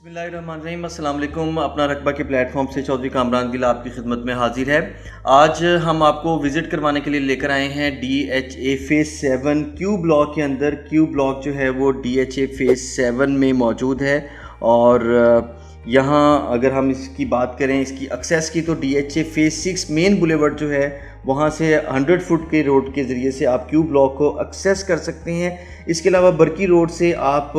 बिस्मिल्लाहिर्रहमानिर्रहीम। अस्सलाम वालेकुम। अपना रकबा के प्लेटफॉर्म से चौधरी कामरान गिल आपकी खिदमत में हाजिर है। आज हम आपको विज़िट करवाने के लिए लेकर आए हैं DHA फ़ेज़ 7 क्यू ब्लॉक के अंदर। क्यू ब्लॉक जो है वो DHA फ़ेज़ 7 में मौजूद है और यहाँ अगर हम इसकी बात करें इसकी एक्सेस की तो DHA फ़ेज़ 6 मेन बुलेवर्ड जो है वहाँ से 100 फुट के रोड के ज़रिए से आप क्यू ब्लॉक को एक्सेस कर सकते हैं। इसके अलावा बरकी रोड से आप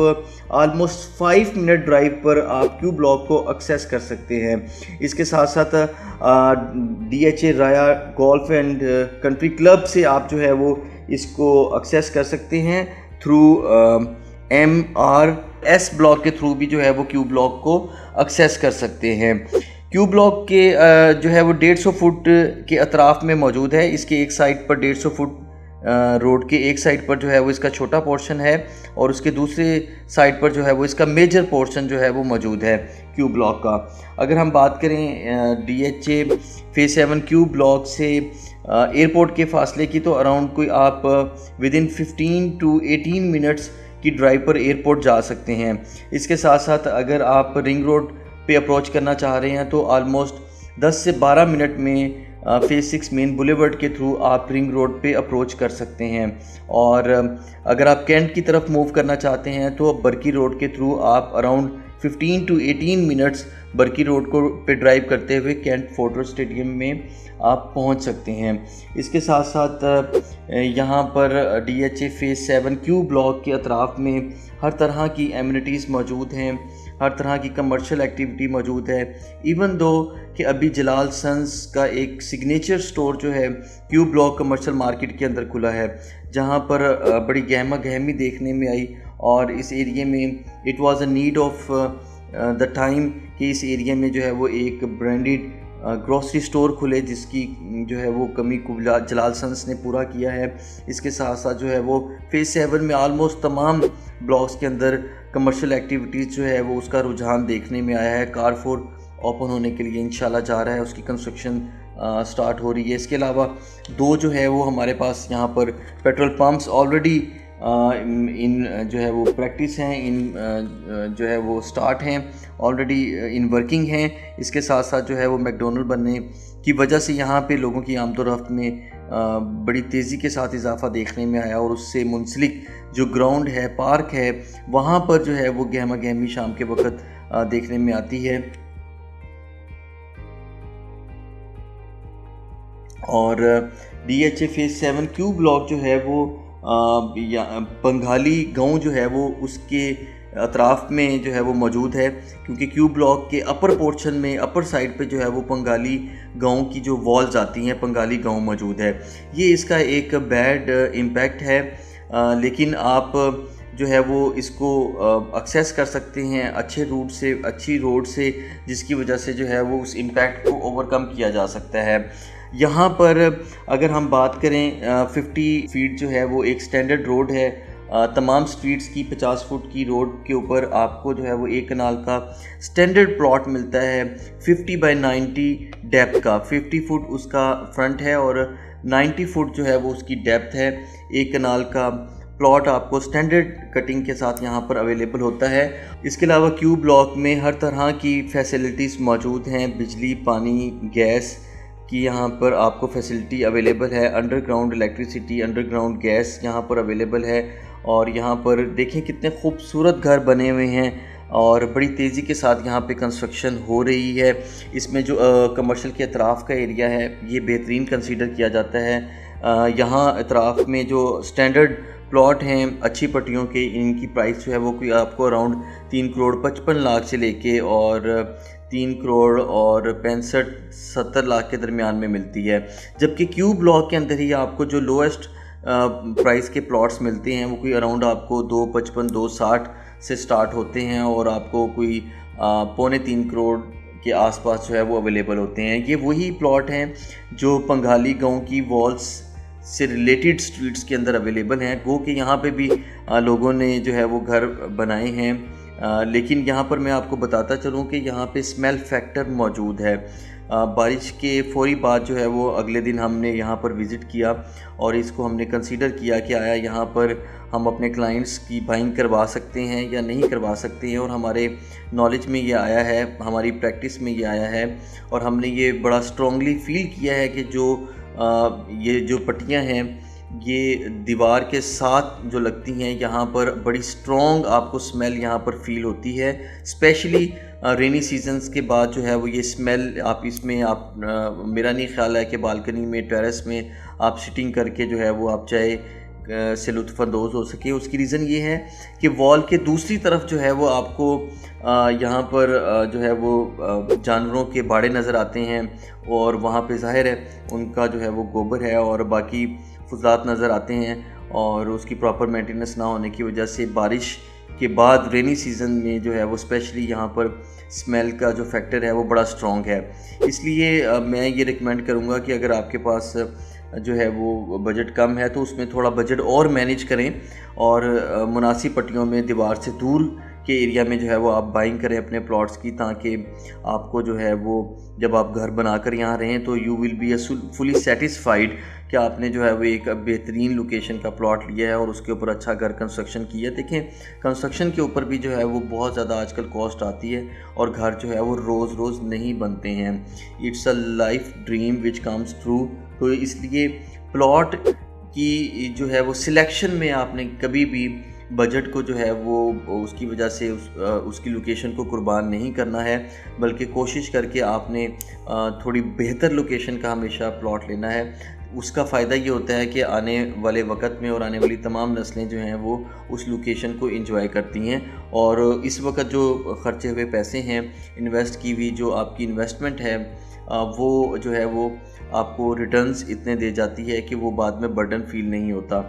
ऑलमोस्ट 5 मिनट ड्राइव पर आप क्यू ब्लॉक को एक्सेस कर सकते हैं। इसके साथ साथ DHA Raya golf and country club से आप जो है वो इसको एक्सेस कर सकते हैं थ्रू MRS ब्लॉक के थ्रू भी जो है वो क्यू ब्लॉक को एक्सेस कर सकते हैं। क्यू ब्लॉक के जो है वो 150 फुट के अतराफ़ में मौजूद है। इसके एक साइड पर 150 फुट रोड के एक साइड पर जो है वो इसका छोटा पोर्शन है और उसके दूसरे साइड पर जो है वो इसका मेजर पोर्शन जो है वो मौजूद है क्यू ब्लॉक का। अगर हम बात करें DHA फ़ेज़ 7 क्यू ब्लॉक से एयरपोर्ट के फासले की तो अराउंड कोई आप विदिन 15 to 18 मिनट्स की ड्राइव पर एयरपोर्ट जा सकते हैं। इसके साथ साथ अगर आप रिंग रोड पे अप्रोच करना चाह रहे हैं तो ऑलमोस्ट 10 से 12 मिनट में फ़ेज़ 6 मेन बुलेवर्ड के थ्रू आप रिंग रोड पे अप्रोच कर सकते हैं। और अगर आप कैंट की तरफ मूव करना चाहते हैं तो बरकी रोड के थ्रू आप around 15 to 18 minutes Bargi road को पे ड्राइव करते हुए कैंट फोर्ट्रेस स्टेडियम में आप पहुंच सकते हैं। इसके साथ साथ यहाँ पर DHA फ़ेज़ 7 क्यू ब्लॉक के अतराफ़ में हर तरह की एमिनिटीज़ मौजूद हैं, हर तरह की कमर्शियल एक्टिविटी मौजूद है। इवन दो कि अभी जलाल सन्स का एक सिग्नेचर स्टोर जो है क्यू ब्लॉक कमर्शियल मार्केट के अंदर खुला है, जहाँ पर बड़ी गहमा गहमी देखने में आई और इस एरिया में it was a need of the time कि इस एरिया में जो है वो एक ब्रांडेड ग्रॉसरी स्टोर खुले जिसकी जो है वो कमी को जलाल सन्स ने पूरा किया है। इसके साथ साथ जो है वो फ़ेज़ 7 में ऑलमोस्ट तमाम ब्लॉक्स के अंदर कमर्शियल एक्टिविटीज़ जो है वो उसका रुझान देखने में आया है। कारफोर ओपन होने के लिए इंशाल्लाह जा रहा है, उसकी कंस्ट्रक्शन स्टार्ट हो रही है। इसके अलावा दो जो है वो हमारे पास यहाँ पर पेट्रोल पम्प्स ऑलरेडी इन जो है वो प्रैक्टिस हैं, इन जो है वो स्टार्ट हैं, ऑलरेडी इन वर्किंग हैं। इसके साथ साथ जो है वो मैकडोनल्ड बनने की वजह से यहाँ पे लोगों की आमदोरफ्त में बड़ी तेज़ी के साथ इजाफा देखने में आया और उससे मुंसलिक जो ग्राउंड है, पार्क है, वहाँ पर जो है वो गहमा गहमी शाम के वक्त देखने में आती है। और DHA फ़ेज़ 7 क्यू ब्लॉक जो है वो पंगाली गांव जो है वो उसके अतराफ़ में जो है वो मौजूद है, क्योंकि क्यू ब्लॉक के अपर पोर्शन में अपर साइड पे जो है वो पंगाली गांव की जो वॉल्स आती हैं, पंगाली गांव मौजूद है। ये इसका एक बैड इम्पैक्ट है, लेकिन आप जो है वो इसको एक्सेस कर सकते हैं अच्छे रूट से, अच्छी रोड से, जिसकी वजह से जो है वो उस इम्पैक्ट को ओवरकम किया जा सकता है। यहाँ पर अगर हम बात करें 50 फीट जो है वो एक स्टैंडर्ड रोड है। तमाम स्ट्रीट्स की 50 फुट की रोड के ऊपर आपको जो है वो एक कनाल का स्टैंडर्ड प्लॉट मिलता है 50 बाय 90 डेप्थ का। 50 फुट उसका फ्रंट है और 90 फुट जो है वो उसकी डेप्थ है। एक कनाल का प्लॉट आपको स्टैंडर्ड कटिंग के साथ यहाँ पर अवेलेबल होता है। इसके अलावा क्यू ब्लॉक में हर तरह की फैसिलिटीज़ मौजूद हैं, बिजली, पानी, गैस की यहाँ पर आपको फैसिलिटी अवेलेबल है। अंडरग्राउंड इलेक्ट्रिसिटी, अंडरग्राउंड गैस यहाँ पर अवेलेबल है। और यहाँ पर देखें कितने खूबसूरत घर बने हुए हैं और बड़ी तेज़ी के साथ यहाँ पे कंस्ट्रक्शन हो रही है। इसमें जो कमर्शियल के अतराफ़ का एरिया है ये बेहतरीन कंसीडर किया जाता है। यहाँ अतराफ़ में जो स्टैंडर्ड प्लॉट हैं अच्छी पट्टियों के, इनकी प्राइस जो है वो कोई आपको अराउंड 3 करोड़ 55 लाख से लेके और 3 करोड़ और 65-70 लाख के दरमियान में मिलती है। जबकि क्यू ब्लॉक के अंदर ही आपको जो लोएस्ट प्राइस के प्लॉट्स मिलते हैं वो कोई अराउंड आपको 255 260 से स्टार्ट होते हैं और आपको कोई 2.25 करोड़ के आसपास जो है वो अवेलेबल होते हैं। ये वही प्लॉट हैं जो पंगाली गांव की वॉल्स से रिलेटेड स्ट्रीट्स के अंदर अवेलेबल हैं। गो कि यहाँ पे भी लोगों ने जो है वो घर बनाए हैं, लेकिन यहाँ पर मैं आपको बताता चलूँ कि यहाँ पे स्मेल फैक्टर मौजूद है। बारिश के फ़ौरी बाद जो है वो अगले दिन हमने यहाँ पर विज़िट किया और इसको हमने कंसीडर किया कि आया यहाँ पर हम अपने क्लाइंट्स की बाइंग करवा सकते हैं या नहीं करवा सकते हैं। और हमारे नॉलेज में ये आया है, हमारी प्रैक्टिस में ये आया है और हमने ये बड़ा स्ट्रॉन्गली फील किया है कि ये जो पट्टियाँ हैं ये दीवार के साथ जो लगती हैं, यहाँ पर बड़ी स्ट्रॉन्ग आपको स्मेल यहाँ पर फील होती है। स्पेशली रेनी सीजन्स के बाद जो है वो ये स्मेल आप इसमें मेरा नहीं ख्याल है कि बालकनी में, टेरेस में आप सिटिंग करके जो है वो आप चाहे से लुत्फ़अंदोज़ हो सके। उसकी रीज़न ये है कि वॉल के दूसरी तरफ जो है वो आपको यहाँ पर जो है वो जानवरों के बाड़े नज़र आते हैं और वहाँ पे ज़ाहिर है उनका जो है वो गोबर है और बाकी फुज़लात नज़र आते हैं और उसकी प्रॉपर मेंटेनेंस ना होने की वजह से बारिश के बाद रेनी सीज़न में जो है वो स्पेशली यहाँ पर स्मेल का जो फैक्टर है वो बड़ा स्ट्रॉन्ग है। इसलिए मैं ये रिकमेंड करूँगा कि अगर आपके पास जो है वो बजट कम है तो उसमें थोड़ा बजट और मैनेज करें और मुनासिब पट्टियों में दीवार से दूर के एरिया में जो है वो आप बाइंग करें अपने प्लॉट्स की, ताकि आपको जो है वो जब आप घर बनाकर यहाँ रहें तो you will be fully satisfied कि आपने जो है वो एक बेहतरीन लोकेशन का प्लॉट लिया है और उसके ऊपर अच्छा घर कंस्ट्रक्शन किया है। देखें, कंस्ट्रक्शन के ऊपर भी जो है वो बहुत ज़्यादा आजकल कॉस्ट आती है और घर जो है वो रोज़ रोज़ नहीं बनते हैं। It's a life dream which comes true. तो इसलिए प्लॉट की जो है वो सिलेक्शन में आपने कभी भी बजट को जो है वो उसकी वजह से उसकी लोकेशन को कुर्बान नहीं करना है, बल्कि कोशिश करके आपने थोड़ी बेहतर लोकेशन का हमेशा प्लॉट लेना है। उसका फ़ायदा ये होता है कि आने वाले वक्त में और आने वाली तमाम नस्लें जो हैं वो उस लोकेशन को एंजॉय करती हैं। और इस वक्त जो ख़र्चे हुए पैसे हैं, इन्वेस्ट की हुई जो आपकी इन्वेस्टमेंट है, वो जो है वो आपको रिटर्न्स इतने दे जाती है कि वो बाद में बर्डन फील नहीं होता।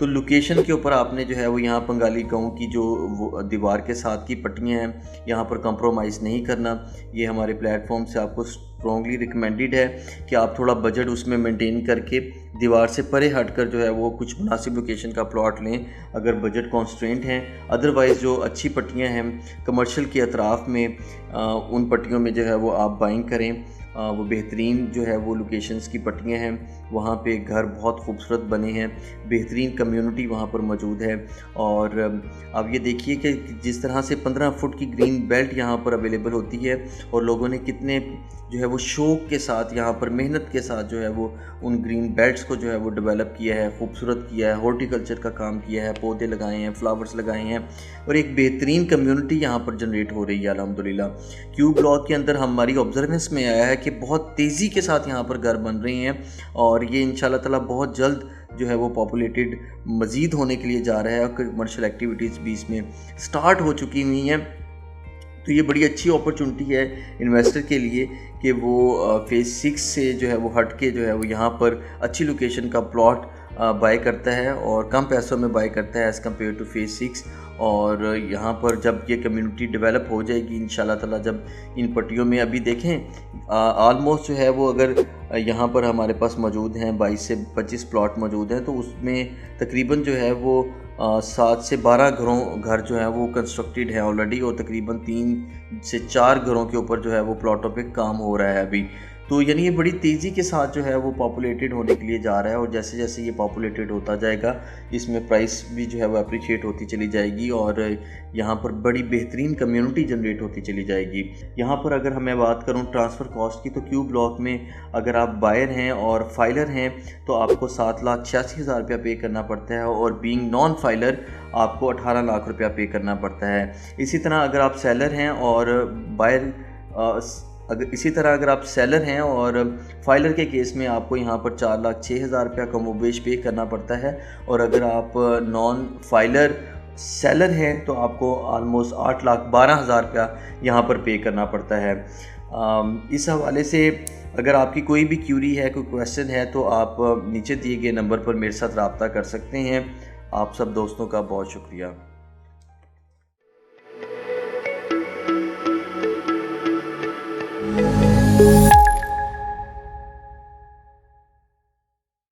तो लोकेशन के ऊपर आपने जो है वो यहाँ बंगाली गाँव की जो वो दीवार के साथ की पट्टियाँ हैं, यहाँ पर कंप्रोमाइज़ नहीं करना। ये हमारे प्लेटफॉर्म से आपको स्ट्रॉन्गली रिकमेंडेड है कि आप थोड़ा बजट उसमें मेंटेन करके दीवार से परे हटकर जो है वो कुछ मुनासिब लोकेशन का प्लॉट लें अगर बजट कॉन्स्ट्रेंट हैं। अदरवाइज़ जो अच्छी पट्टियाँ हैं कमर्शियल के अतराफ़ में, उन पट्टियों में जो है वो आप बाइंग करें। वो बेहतरीन जो है वो लोकेशंस की पट्टियाँ हैं, वहाँ पे घर बहुत खूबसूरत बने हैं, बेहतरीन कम्युनिटी वहाँ पर मौजूद है। और अब ये देखिए कि जिस तरह से 15 फुट की ग्रीन बेल्ट यहाँ पर अवेलेबल होती है और लोगों ने कितने जो है वो शौक़ के साथ, यहाँ पर मेहनत के साथ जो है वो उन ग्रीन बेल्ट्स को जो है वो डेवलप किया है, खूबसूरत किया है, हॉर्टिकल्चर का काम किया है, पौधे लगाए हैं, फ्लावर्स लगाए हैं और एक बेहतरीन कम्युनिटी यहाँ पर जनरेट हो रही है अल्हम्दुलिल्लाह। क्यू ब्लॉक के अंदर हमारी ऑब्जर्वेंस में आया है कि बहुत तेज़ी के साथ यहाँ पर घर बन रहे हैं और ये इंशाल्लाह ताला बहुत जल्द जो है वो पॉपुलेटेड मज़ीद होने के लिए जा रहा है और कमर्शियल एक्टिविटीज़ भी इसमें स्टार्ट हो चुकी हुई हैं। तो ये बड़ी अच्छी अपॉर्चुनिटी है इन्वेस्टर के लिए कि वो फेज़ 6 से जो है वो हट के जो है वो यहाँ पर अच्छी लोकेशन का प्लॉट बाय करता है और कम पैसों में बाय करता है एज़ कम्पेयर टू फेज़ 6। और यहाँ पर जब ये कम्युनिटी डेवलप हो जाएगी इंशाल्लाह ताला, जब इन पट्टियों में अभी देखें ऑलमोस्ट जो है वो अगर यहाँ पर हमारे पास मौजूद हैं 22 से 25 प्लॉट मौजूद हैं, तो उसमें तकरीबन जो है वो 7 से 12 घर जो है वो कंस्ट्रक्टेड है ऑलरेडी और तकरीबन 3 से 4 घरों के ऊपर जो है वो प्लॉटों पे काम हो रहा है अभी। तो यानी ये बड़ी तेज़ी के साथ जो है वो पॉपुलेटेड होने के लिए जा रहा है और जैसे जैसे ये पॉपुलेटेड होता जाएगा इसमें प्राइस भी जो है वो अप्रिशिएट होती चली जाएगी और यहाँ पर बड़ी बेहतरीन कम्युनिटी जनरेट होती चली जाएगी। यहाँ पर अगर मैं बात करूँ ट्रांसफ़र कॉस्ट की, तो क्यू ब्लॉक में अगर आप बायर हैं और फाइलर हैं तो आपको 7,86,000 रुपया पे करना पड़ता है और बीइंग नॉन फाइलर आपको 18 लाख रुपया पे करना पड़ता है। इसी तरह अगर आप सेलर हैं और अगर आप सेलर हैं और फाइलर के केस में आपको यहाँ पर 4,06,000 रुपया कमोबेश पे करना पड़ता है और अगर आप नॉन फाइलर सेलर हैं तो आपको ऑलमोस्ट 8,12,000 रुपया यहाँ पर पे करना पड़ता है। इस हवाले से अगर आपकी कोई भी क्यूरी है, कोई क्वेश्चन है, तो आप नीचे दिए गए नंबर पर मेरे साथ रब्ता कर सकते हैं। आप सब दोस्तों का बहुत शुक्रिया।